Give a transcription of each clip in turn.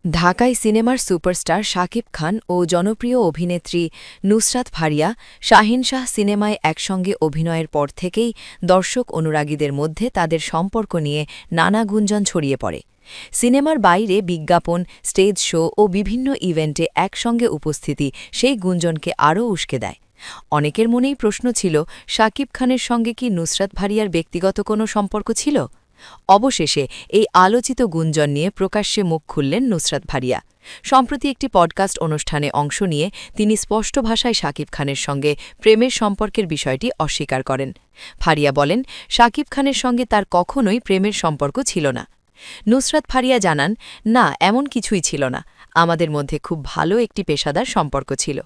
ঢাকায় সিনেমার সুপারস্টার শাকিব খান ও জনপ্রিয় অভিনেত্রী নুসরাত ফারিয়া শাহিন শাহ সিনেমায় একসঙ্গে অভিনয়ের পর থেকেই দর্শক অনুরাগীদের মধ্যে তাদের সম্পর্ক নিয়ে নানা গুঞ্জন ছড়িয়ে পড়ে। সিনেমার বাইরে বিজ্ঞাপন, স্টেজ শো ও বিভিন্ন ইভেন্টে একসঙ্গে উপস্থিতি সেই গুঞ্জনকে আরও উস্কে দেয়। অনেকের মনেই প্রশ্ন ছিল, শাকিব খানের সঙ্গে কি নুসরাত ফারিয়ার ব্যক্তিগত কোনো সম্পর্ক ছিল? অবশেষে এই আলোচিত গুঞ্জন নিয়ে প্রকাশ্যে মুখ খুললেন নুসরাত ফারিয়া। সম্প্রতি একটি পডকাস্ট অনুষ্ঠানে অংশ নিয়ে তিনি স্পষ্ট ভাষায় শাকিব খানের সঙ্গে প্রেমের সম্পর্কের বিষয়টি অস্বীকার করেন। ফারিয়া বলেন, শাকিব খানের সঙ্গে তার কখনোই প্রেমের সম্পর্ক ছিল না। নুসরাত ফারিয়া জানান, না, এমন কিছুই ছিল না। আমাদের মধ্যে খুব ভালো একটি পেশাদার সম্পর্ক ছিল।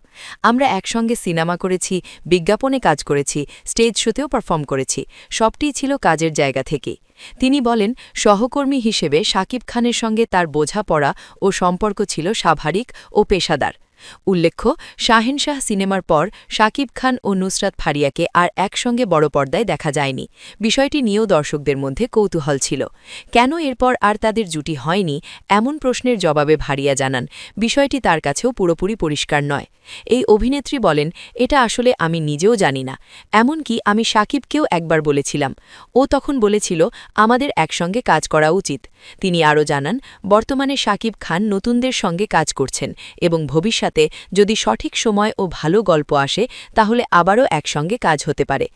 আমরা একসঙ্গে সিনেমা করেছি, বিজ্ঞাপনে কাজ করেছি, স্টেজ শোতেও পারফর্ম করেছি। সবটিই ছিল কাজের জায়গা থেকেই। তিনি বলেন, সহকর্মী হিসেবে শাকিব খানের সঙ্গে তার বোঝাপড়া ও সম্পর্ক ছিল স্বাভাবিক ও পেশাদার। উল্লেখ্য, শাহিন শাহ সিনেমার পর শাকিব খান ও নুসরাত ফারিয়াকে আর একসঙ্গে বড় পর্দায় দেখা যায়নি। বিষয়টি নিয়েও দর্শকদের মধ্যে কৌতূহল ছিল। কেন এরপর আর তাদের জুটি হয়নি, এমন প্রশ্নের জবাবে ফারিয়া জানান, বিষয়টি তার কাছেও পুরোপুরি পরিষ্কার নয়। এই অভিনেত্রী বলেন, এটা আসলে আমি নিজেও জানি না। এমনকি আমি শাকিবকেও একবার বলেছিলাম। ও তখন বলেছিল, আমাদের একসঙ্গে কাজ করা উচিত। তিনি আরও জানান, বর্তমানে শাকিব খান নতুনদের সঙ্গে কাজ করছেন এবং ভবিষ্যতে যদি সঠিক সময় ও ভালো গল্প আসে তাহলে আবারও একসঙ্গে কাজ হতে পারে।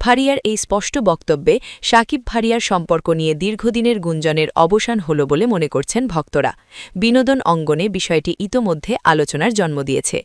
ফারিয়ার এই স্পষ্ট বক্তব্যে শাকিব ফারিয়ার সম্পর্ক নিয়ে দীর্ঘদিনের গুঞ্জনের অবসান হল বলে মনে করছেন ভক্তরা। বিনোদন অঙ্গনে বিষয়টি ইতোমধ্যে আলোচনার জন্ম দিয়েছে।